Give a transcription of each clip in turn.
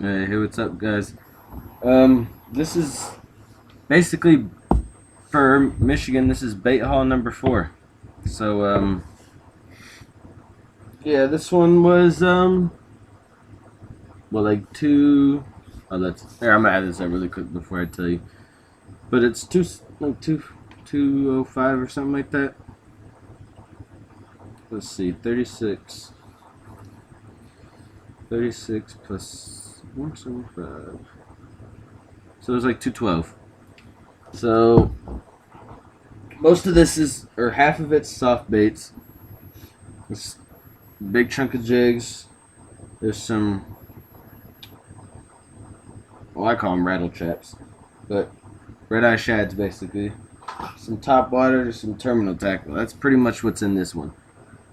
Hey, what's up, guys? This is basically for Michigan. This is bait haul number 4. So, yeah, this one was well, like two. Oh, that's here. I'm gonna add this up really quick before I tell you. But it's two oh five or something like that. Let's see, 36 plus 175. So it was like 212. So most of this is, or half of it's soft baits. This big chunk of jigs. There's some, well, I call them rattle traps, but red eye shads basically. Some top water, there's some terminal tackle. That's pretty much what's in this one.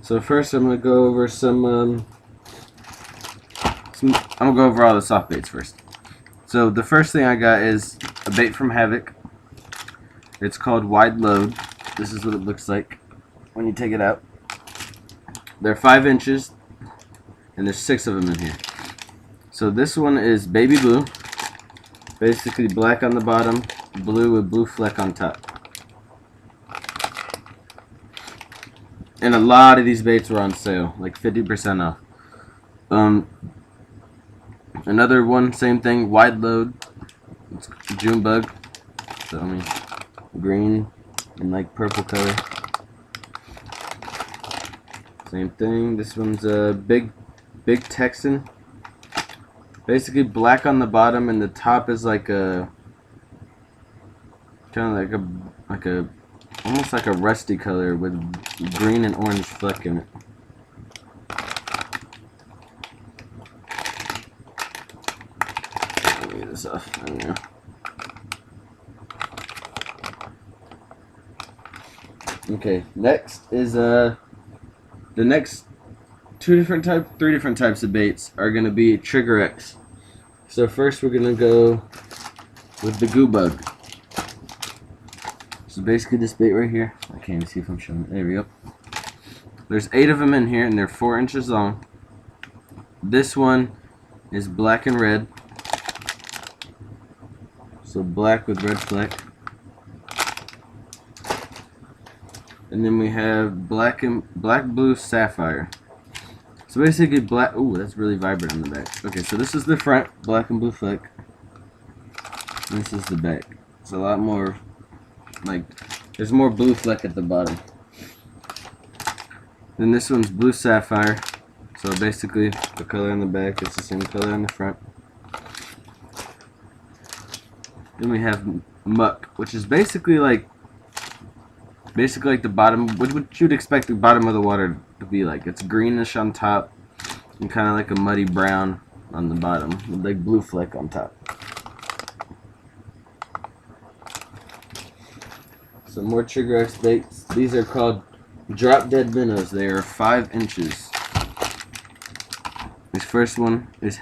So first I'm gonna go over I'm gonna go over all the soft baits first. So the first thing I got is a bait from Havoc. It's called Wide Load. This is what it looks like when you take it out. They're 5 inches, and there's 6 of them in here. So this one is baby blue, basically black on the bottom, blue with blue fleck on top. And a lot of these baits were on sale, like 50% off. Another one, same thing, Wide Load. It's June bug. So I mean, green and like purple color. Same thing. This one's a big Texan. Basically black on the bottom, and the top is like a kind of like a almost like a rusty color with green and orange fleck in it. Let me get this off. There we go. Okay, next is the next three different types of baits are gonna be Trigger X. So first we're gonna go with the goo bug. So basically this bait right here. I can't even see if I'm showing it. There we go. There's 8 of them in here, and they're 4 inches long. This one is black and red. So black with red fleck. And then we have black blue sapphire. So basically black. Ooh, that's really vibrant on the back. Okay, so this is the front, black and blue fleck. This is the back. It's a lot more, like, there's more blue fleck at the bottom. Then this one's blue sapphire. So basically the color on the back is the same color on the front. Then we have muck, which is basically like the bottom, what you'd expect the bottom of the water to be like. It's greenish on top and kind of like a muddy brown on the bottom with like blue fleck on top. Some more Trigger X baits. These are called Drop Dead Minnows. They are 5 inches. This first one is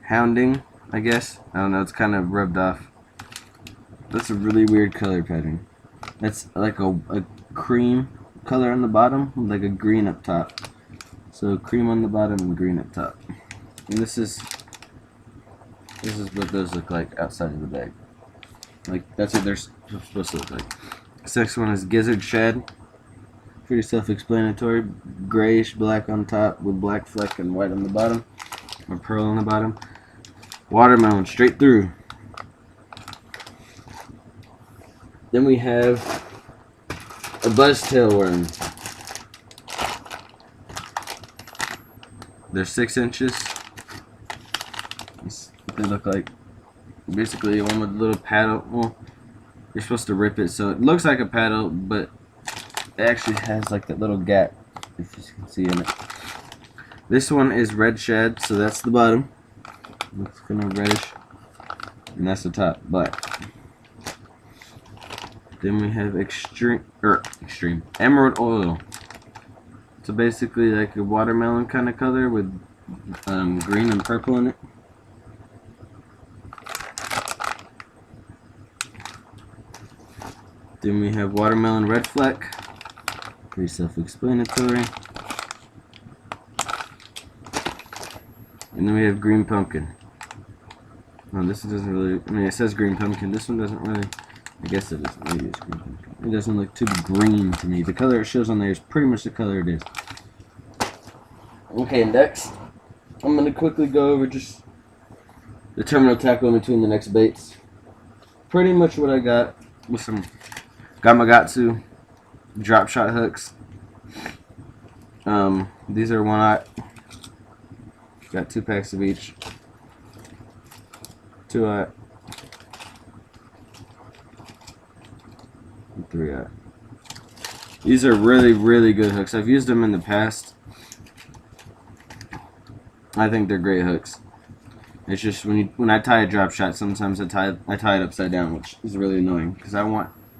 Hounding, I guess. I don't know, it's kind of rubbed off. That's a really weird color pattern. That's like a cream color on the bottom with like a green up top. So cream on the bottom and green up top. And this is what those look like outside of the bag. Like, that's what they're supposed to look like. This next one is Gizzard Shad. Pretty self-explanatory. Grayish black on top with black fleck and white on the bottom, or pearl on the bottom. Watermelon straight through. Then we have a buzztail worm. They're 6 inches. That's what they look like. Basically one with a little paddle. Well, you're supposed to rip it so it looks like a paddle, but it actually has like that little gap, if you can see in it. This one is red shad, so that's the bottom. Looks kind of reddish. And that's the top, black. Then we have extreme emerald oil. So basically like a watermelon kind of color with green and purple in it. Then we have watermelon red fleck. Pretty self-explanatory. And then we have green pumpkin. Oh, this doesn't really, I mean, it says green pumpkin. This one doesn't really, I guess it is. Maybe it's green pumpkin. It doesn't look too green to me. The color it shows on there is pretty much the color it is. Okay, next, I'm going to quickly go over just the terminal tackle in between the next baits. Pretty much what I got with some Gamakatsu drop shot hooks. These are 1/0. Got 2 packs of each. 2/0. And 3/0. These are really, really good hooks. I've used them in the past. I think they're great hooks. It's just when I tie a drop shot, sometimes I tie it upside down, which is really annoying because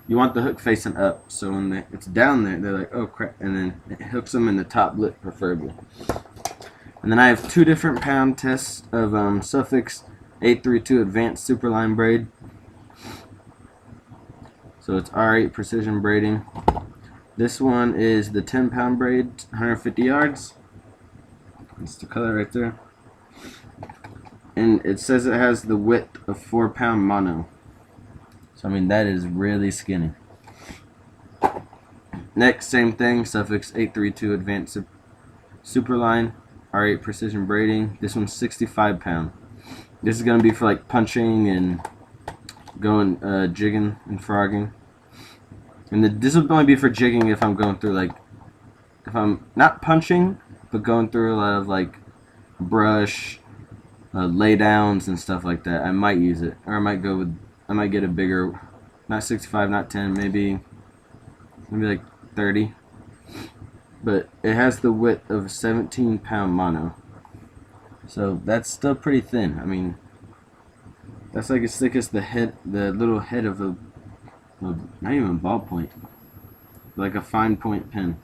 you want the hook facing up, so when it's down there, they're like, oh crap, and then it hooks them in the top lip preferably. And then I have 2 different pound tests of Suffix 832 Advanced Superline braid. So it's R8 precision braiding. This one is the 10-pound braid, 150 yards. That's the color right there. And it says it has the width of 4-pound mono. So I mean, that is really skinny. Next, same thing, Suffix 832 Advanced Superline, R8 precision braiding. This one's 65 pound. This is gonna be for like punching and going jigging and frogging. And this would only be for jigging if I'm going through like, if I'm not punching, but going through a lot of like brush, lay downs and stuff like that. I might use it, or I might get a bigger, not 65, not 10, maybe like 30. But it has the width of 17-pound mono, so that's still pretty thin. I mean, that's like as thick as the little head of a, not even a ballpoint, like a fine point pen.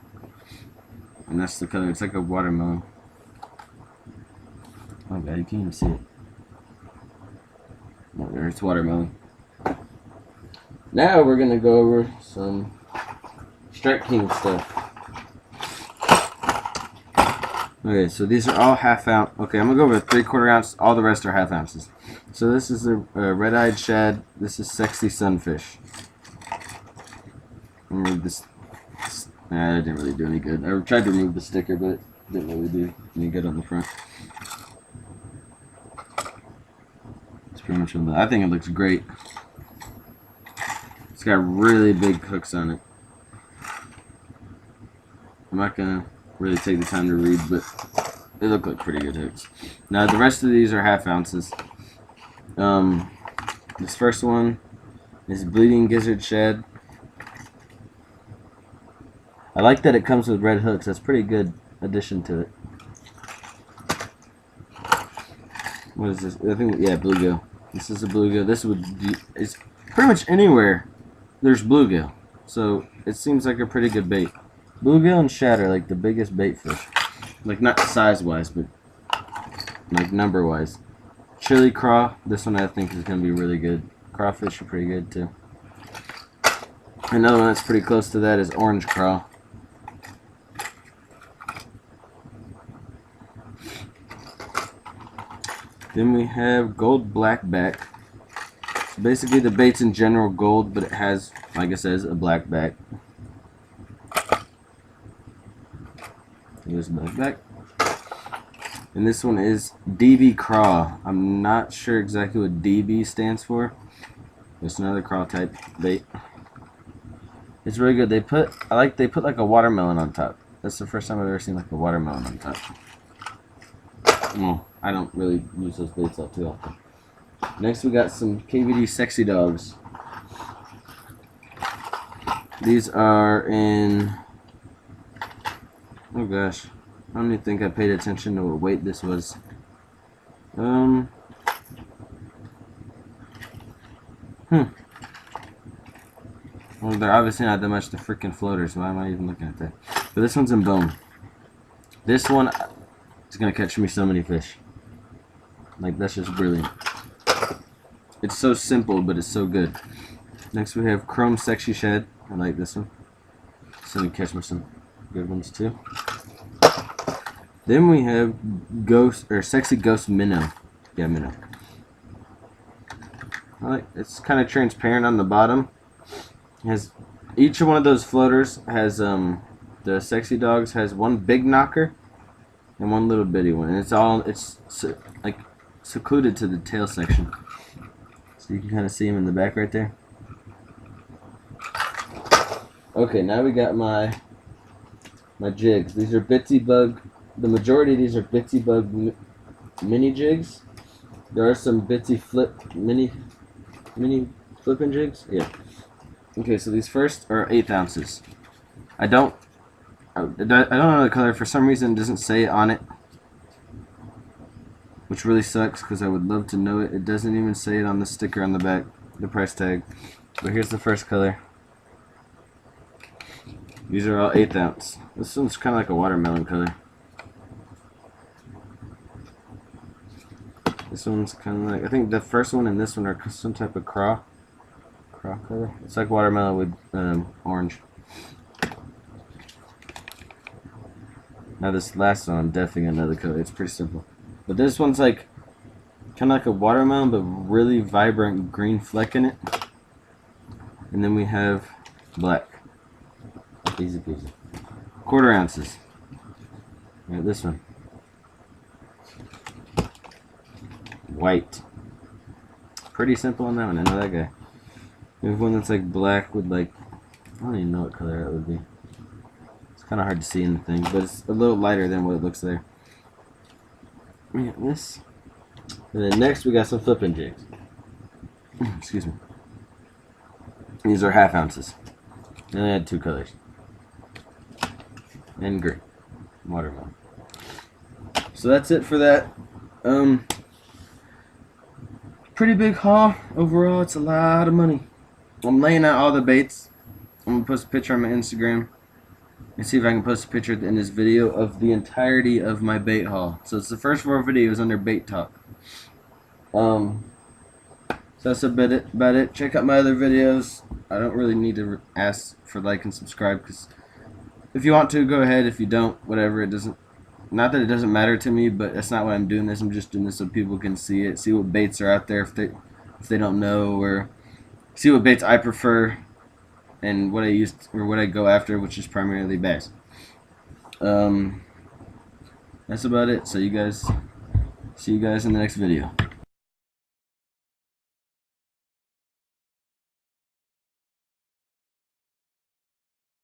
And that's the color. It's like a watermelon. Oh god, you can't even see it. Oh, there, it's watermelon. Now we're gonna go over some Strike King stuff. Okay, so these are all half ounce. Okay, I'm gonna go over 3/4 ounce. All the rest are half ounces. So this is a red-eyed shad. This is sexy sunfish. Remove this. Nah, that didn't really do any good. I tried to remove the sticker, but it didn't really do any good on the front. It's pretty much on the. I think it looks great. It's got really big hooks on it. I'm not gonna really take the time to read, but they look like pretty good hooks. Now the rest of these are half ounces. This first one is Bleeding Gizzard Shad. I like that it comes with red hooks. That's a pretty good addition to it. What is this? I think, yeah, bluegill. This is a bluegill. This is pretty much anywhere there's bluegill, so it seems like a pretty good bait. Bluegill and shad are like the biggest bait fish. Like not size-wise, but like number-wise. Chili craw. This one I think is going to be really good. Crawfish are pretty good too. Another one that's pretty close to that is orange craw. Then we have gold blackback. So basically the bait's in general gold, but it has, like it says, a black back. Here's blackback. And this one is DB craw. I'm not sure exactly what DB stands for. It's another craw type bait. It's really good. They put like a watermelon on top. That's the first time I've ever seen like a watermelon on top. Well, I don't really use those baits out too often. Next we got some KVD Sexy Dogs. These are in, oh gosh, I don't even think I paid attention to what weight this was. Well, they're obviously not that much to freaking floaters, so why am I even looking at that? But this one's in bone. This one is gonna catch me so many fish. Like, that's just brilliant. It's so simple, but it's so good. Next we have Chrome Sexy Shad. I like this one. It's gonna catch me some good ones too. Then we have Ghost or Sexy Ghost Minnow. Yeah, Minnow. It's kind of transparent on the bottom. Has each one of those floaters has the sexy dogs has one big knocker and one little bitty one, and it's like secluded to the tail section, so you can kind of see them in the back right there. Okay, now we got my jigs. These are Bitsy Bug. The majority of these are Bitsy Bug mini jigs. There are some Bitsy Flip mini flipping jigs. Yeah. Okay, so these first are 1/8 ounces. I don't know the color. For some reason, it doesn't say it on it, which really sucks because I would love to know it. It doesn't even say it on the sticker on the back, the price tag. But here's the first color. These are all 1/8 ounce. This one's kind of like a watermelon color. This one's kind of like, I think the first one and this one are some type of craw color. It's like watermelon with orange. Now this last one, I'm definitely another color. It's pretty simple. But this one's like kind of like a watermelon, but really vibrant green fleck in it. And then we have black. Easy peasy. 1/4 ounces. Right, this one. White. Pretty simple on that one. I know that guy. We have one that's like black with like, I don't even know what color that would be. It's kind of hard to see in the thing, but it's a little lighter than what it looks there. We got this. And then next we got some flipping jigs. Excuse me. These are 1/2 ounces. And they had 2 colors. And green. Watermelon. So that's it for that. Pretty big haul. Overall, it's a lot of money. I'm laying out all the baits. I'm going to post a picture on my Instagram. And see if I can post a picture in this video of the entirety of my bait haul. So it's the first 4 videos under bait talk. So that's about it. Check out my other videos. I don't really need to ask for like and subscribe, because if you want to, go ahead. If you don't, whatever. It doesn't. Not that it doesn't matter to me, but that's not why I'm doing this. I'm just doing this so people can see it, see what baits are out there if they don't know, or see what baits I prefer and what I use or what I go after, which is primarily bass. That's about it. So see you guys in the next video.